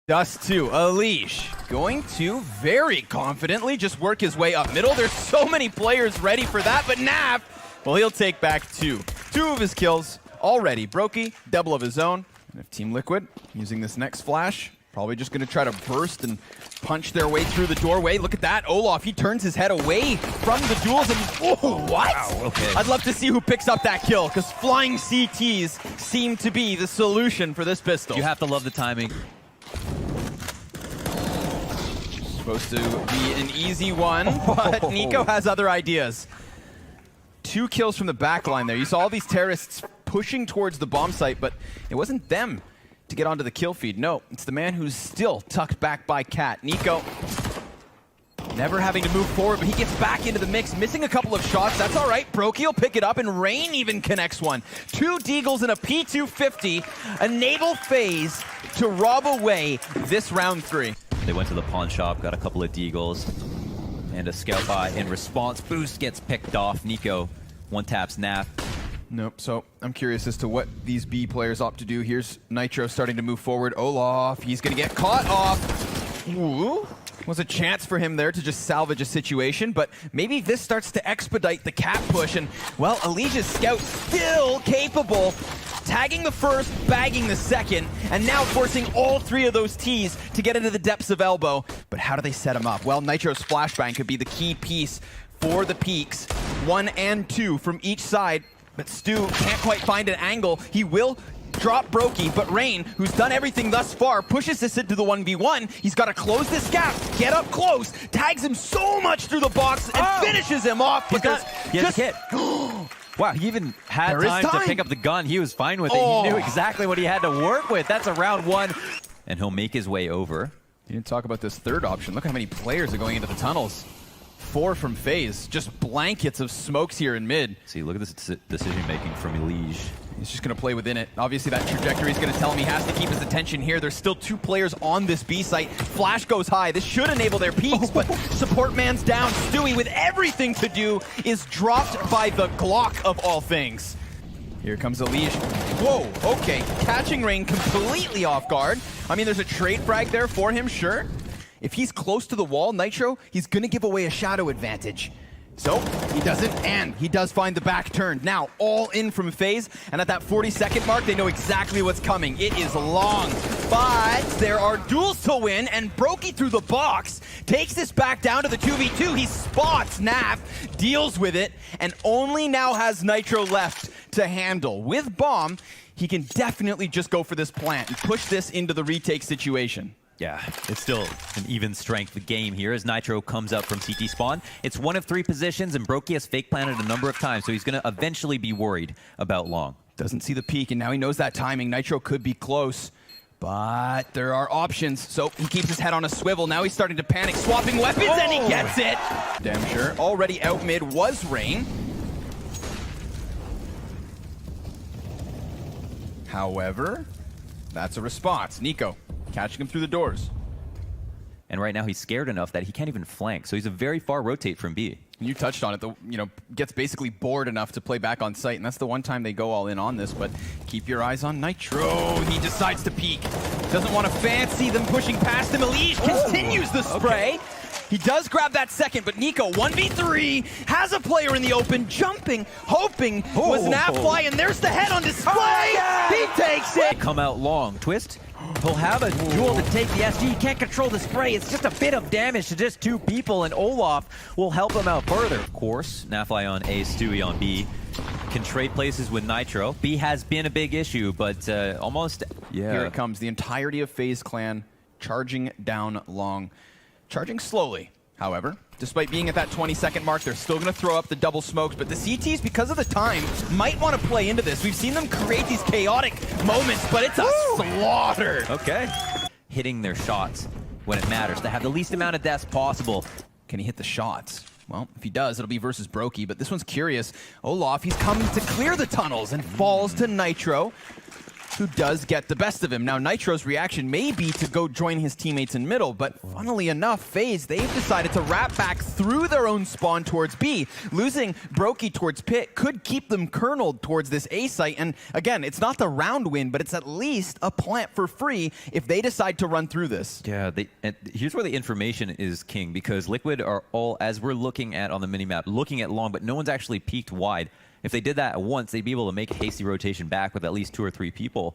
Dust to Unleash, going to very confidently just work his way up middle. There's so many players ready for that, but Nav, well, he'll take back two. Two of his kills already. Brokey, double of his own. And if Team Liquid, using this next flash, probably just going to try to burst and punch their way through the doorway. Look at that, Olaf, he turns his head away from the duels and, oh, what? Wow, okay. I'd love to see who picks up that kill, because flying CTs seem to be the solution for this pistol. You have to love the timing. Supposed to be an easy one, but Nico has other ideas. 2 kills from the back line there. You saw all these terrorists pushing towards the bomb site, but it wasn't them to get onto the kill feed. No, it's the man who's still tucked back by Cat. Nico, never having to move forward, but he gets back into the mix, missing a couple of shots. That's all right. Brokey will pick it up, and Rain even connects one. 2 Deagles and a P250 enable Faze to rob away this round 3. They went to the pawn shop, got a couple of Deagles, and a scout buy. In response, Boost gets picked off. Nico one-taps Nav. Nope, so I'm curious as to what these B players opt to do. Here's Nitro starting to move forward. Olaf, he's gonna get caught off. Ooh. Was a chance for him there to just salvage a situation, but maybe this starts to expedite the Cat push, and, well, Alicia's scout still capable, tagging the first, bagging the second, and now forcing all 3 of those Ts to get into the depths of elbow. But how do they set him up? Well, Nitro's flashbang could be the key piece for the peaks. 1 and 2 from each side, but Stu can't quite find an angle. He will drop Brokey, but Rain, who's done everything thus far, pushes this into the 1v1. He's got to close this gap, get up close, tags him so much through the box, and finishes him off because he has a kit. Wow, he even had time to pick up the gun. He was fine with it. He knew exactly what he had to work with. That's a round 1. And he'll make his way over. You didn't talk about this third option. Look how many players are going into the tunnels. 4 from Faze. Just blankets of smokes here in mid. See, look at this decision-making from Elige. He's just going to play within it. Obviously, that trajectory is going to tell him he has to keep his attention here. There's still 2 players on this B site. Flash goes high. This should enable their peaks, but support man's down. Stewie, with everything to do, is dropped by the Glock of all things. Here comes Elige. Whoa, okay. Catching Rain completely off guard. I mean, there's a trade frag there for him, sure. If he's close to the wall, Nitro, he's going to give away a shadow advantage. So, he doesn't, and he does find the back turn. Now, all in from Faze, and at that 40-second mark, they know exactly what's coming. It is long, but there are duels to win, and Brokey through the box takes this back down to the 2v2. He spots Nav, deals with it, and only now has Nitro left to handle. With Bomb, he can definitely just go for this plant and push this into the retake situation. Yeah, it's still an even strength game here as Nitro comes up from CT spawn. It's 1 of 3 positions, and Brokey has fake planted a number of times, so he's going to eventually be worried about long. Doesn't see the peak, and now he knows that timing. Nitro could be close, but there are options, so he keeps his head on a swivel. Now he's starting to panic, swapping weapons, and he gets it! Damn sure. Already out mid was Rain. However, that's a response. Nico catching him through the doors. And right now he's scared enough that he can't even flank, so he's a very far rotate from B. And you touched on it, gets basically bored enough to play back on site, and that's the one time they go all in on this, but keep your eyes on Nitro. He decides to peek. Doesn't want to fancy them pushing past him. Elige continues the spray. Okay. He does grab that second, but Nico, 1v3, has a player in the open, jumping, hoping was Nafly, and there's the head on display. He takes it. Come out long. Twist. He'll have a duel to take the SG. He can't control the spray. It's just a bit of damage to just 2 people, and Olaf will help him out further. Of course, Nafly on A, Stewie on B. Can trade places with Nitro. B has been a big issue, but almost... Yeah. Here it comes. The entirety of FaZe Clan charging down long. Charging slowly, however. Despite being at that 20-second mark, they're still going to throw up the double smokes, but the CTs, because of the time, might want to play into this. We've seen them create these chaotic moments, but it's a slaughter. Okay. Hitting their shots when it matters, to have the least amount of deaths possible. Can he hit the shots? Well, if he does, it'll be versus Brokey, but this one's curious. Olaf, he's come to clear the tunnels and falls to Nitro. who does get the best of him. Now, Nitro's reaction may be to go join his teammates in middle, but funnily enough, Faze, they've decided to wrap back through their own spawn towards B. Losing Brokey towards Pit could keep them kerneled towards this A site, and again, it's not the round win, but it's at least a plant for free if they decide to run through this. Yeah, and here's where the information is king, because Liquid are all, as we're looking at on the minimap, looking at long, but no one's actually peeked wide. If they did that at once, they'd be able to make a hasty rotation back with at least 2 or 3 people.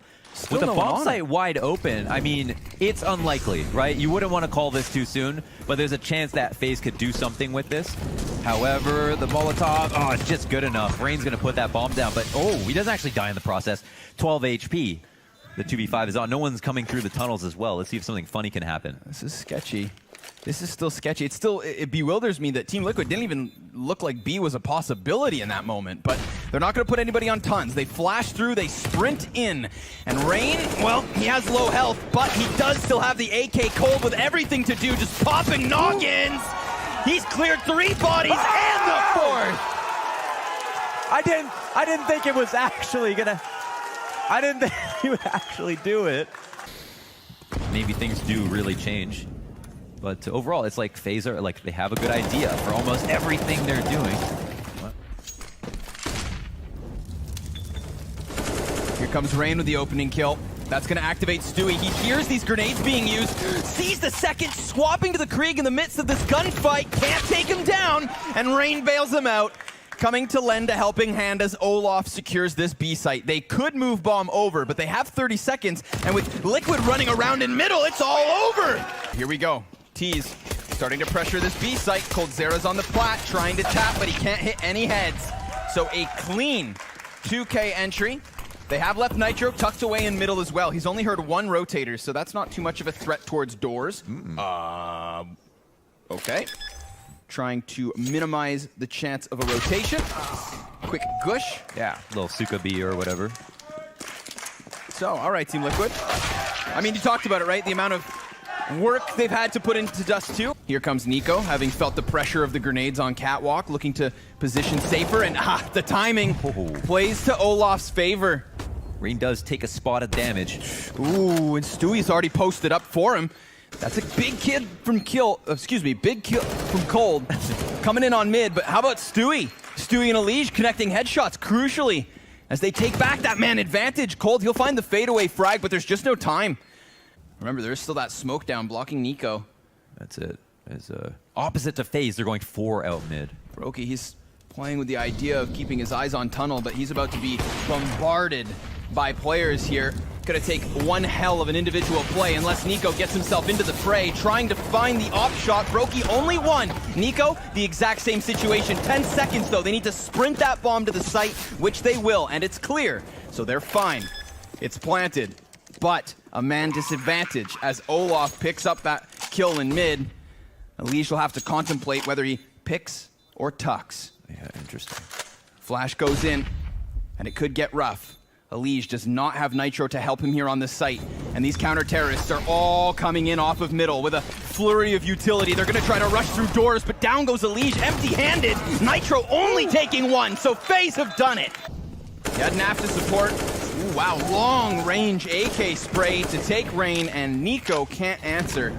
With the bomb site wide open, I mean, it's unlikely, right? You wouldn't want to call this too soon, but there's a chance that Faze could do something with this. However, the Molotov, oh, it's just good enough. Rain's going to put that bomb down, but oh, he doesn't actually die in the process. 12 HP. The 2v5 is on. No one's coming through the tunnels as well. Let's see if something funny can happen. This is sketchy. This is still sketchy. It bewilders me that Team Liquid didn't even look like B was a possibility in that moment, but they're not going to put anybody on tons. They flash through, they sprint in, and Rain, well, he has low health, but he does still have the AK cold with everything to do, just popping noggins. He's cleared 3 bodies and the 4th. I didn't think it was actually gonna. I didn't think he would actually do it. Maybe things do really change. But overall, it's like Faze are like they have a good idea for almost everything they're doing. Here comes Rain with the opening kill. That's going to activate Stewie. He hears these grenades being used, sees the second, swapping to the Krieg in the midst of this gunfight, can't take him down, and Rain bails him out. Coming to lend a helping hand as Olaf secures this B site. They could move bomb over, but they have 30 seconds, and with Liquid running around in middle, it's all over. Here we go. Tease starting to pressure this B site. Coldzera's on the plat, trying to tap, but he can't hit any heads. So a clean 2K entry. They have left Nitro tucked away in middle as well. He's only heard 1 rotator, so that's not too much of a threat towards doors. Okay. Trying to minimize the chance of a rotation. Quick gush. Yeah, a little Suka B or whatever. So, all right, Team Liquid. I mean, you talked about it, right? The amount of work they've had to put into Dust 2. Here comes Nico, having felt the pressure of the grenades on Catwalk, looking to position safer, and the timing plays to Olaf's favor. Rain does take a spot of damage. Ooh, and Stewie's already posted up for him. That's a big kid from big kill from Cold coming in on mid, but how about Stewie? Stewie and Elige connecting headshots crucially as they take back that man advantage. Cold, he'll find the fadeaway frag, but there's just no time. Remember, there's still that smoke down blocking Nico. That's it. As opposite to Faze, they're going 4 out mid. Brokey, he's playing with the idea of keeping his eyes on tunnel, but he's about to be bombarded by players here. Gonna take one hell of an individual play unless Nico gets himself into the fray, trying to find the op shot. Brokey only 1. Nico, the exact same situation. 10 seconds though. They need to sprint that bomb to the site, which they will, and it's clear. So they're fine. It's planted. But a man disadvantage as Olaf picks up that kill in mid. Elige will have to contemplate whether he picks or tucks. Yeah, interesting. Flash goes in, and it could get rough. Elige does not have Nitro to help him here on this site, and these counter-terrorists are all coming in off of middle with a flurry of utility. They're gonna try to rush through doors, but down goes Elige, empty-handed. Nitro only taking 1, so Faze have done it. He had Naf to support. Ooh, wow, long-range AK spray to take Rain, and Nico can't answer.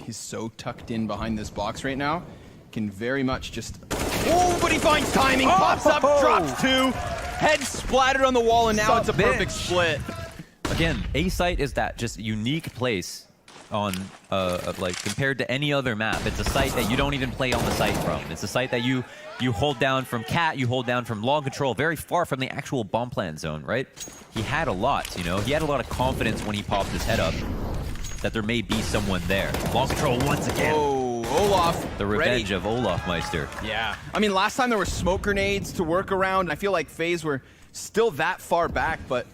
He's so tucked in behind this box right now. Can very much just... Oh, but he finds timing, pops up, drops 2. Head splattered on the wall, and now it's a perfect split. Again, A site is that just unique place on, like, compared to any other map. It's a site that you don't even play on the site from. It's a site that you hold down from Cat, you hold down from long control, very far from the actual bomb plant zone, right? He had a lot, you know? He had a lot of confidence when he popped his head up that there may be someone there. Long control once again. Oh, Olaf. The revenge of Olaf Meister. Yeah. I mean, last time there were smoke grenades to work around. I feel like Faze were still that far back, but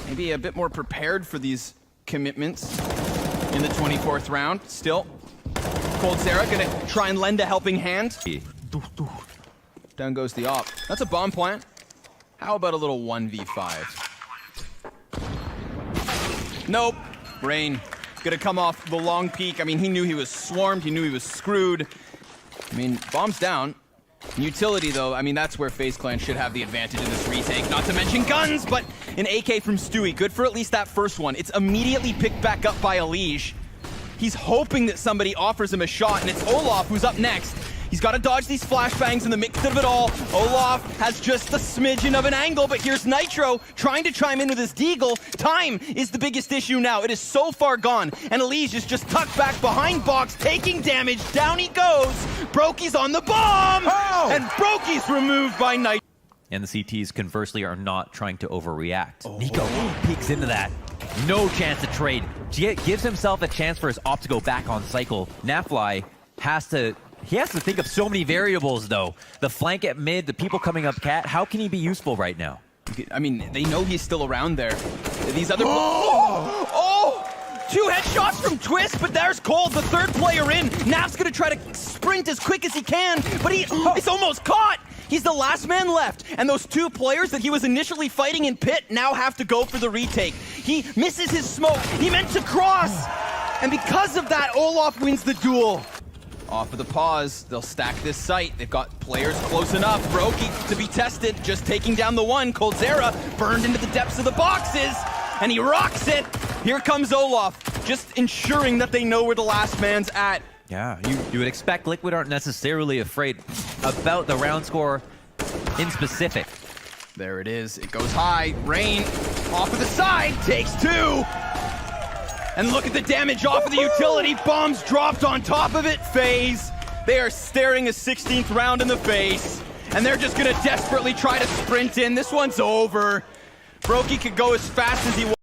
maybe a bit more prepared for these commitments in the 24th round. Still, Coldzera gonna try and lend a helping hand. Down goes the op. That's a bomb plant. How about a little 1v5? Nope. Rain. Gonna come off the long peak. I mean, he knew he was swarmed. He knew he was screwed. I mean, bomb's down. Utility, though, I mean, that's where FaZe Clan should have the advantage in this retake. Not to mention guns, but An AK from Stewie, good for at least that first one. It's immediately picked back up by Elige. He's hoping that somebody offers him a shot, and it's Olaf who's up next. He's got to dodge these flashbangs in the mix of it all. Olaf has just a smidgen of an angle, but here's Nitro trying to chime in with his deagle. Time is the biggest issue now. It is so far gone, and Elige is just tucked back behind Box, taking damage. Down he goes. Brokey's on the bomb, and Brokey's removed by Nitro. And the CTs, conversely, are not trying to overreact. Nico peeks into that. No chance to trade. Gives himself a chance for his op to go back on cycle. Nafly has to think of so many variables, though. The flank at mid, the people coming up cat. How can he be useful right now? I mean, they know he's still around there. These other... Two headshots from Twist, but there's Cold, the third player in. Naf's gonna try to sprint as quick as he can, but it's almost caught. He's the last man left, and those two players that he was initially fighting in pit now have to go for the retake. He misses his smoke. He meant to cross, and because of that, Olaf wins the duel. Off of the pause, they'll stack this site. They've got players close enough. Brokey to be tested, just taking down the one. Coldzera burned into the depths of the boxes, and he rocks it. Here comes Olaf, just ensuring that they know where the last man's at. Yeah, you would expect Liquid aren't necessarily afraid about the round score in specific. There it is. It goes high. Rain off of the side takes two. And look at the damage off of the utility. Bombs dropped on top of it. Faze. They are staring a 16th round in the face. And they're just going to desperately try to sprint in. This one's over. Brokey could go as fast as he wants.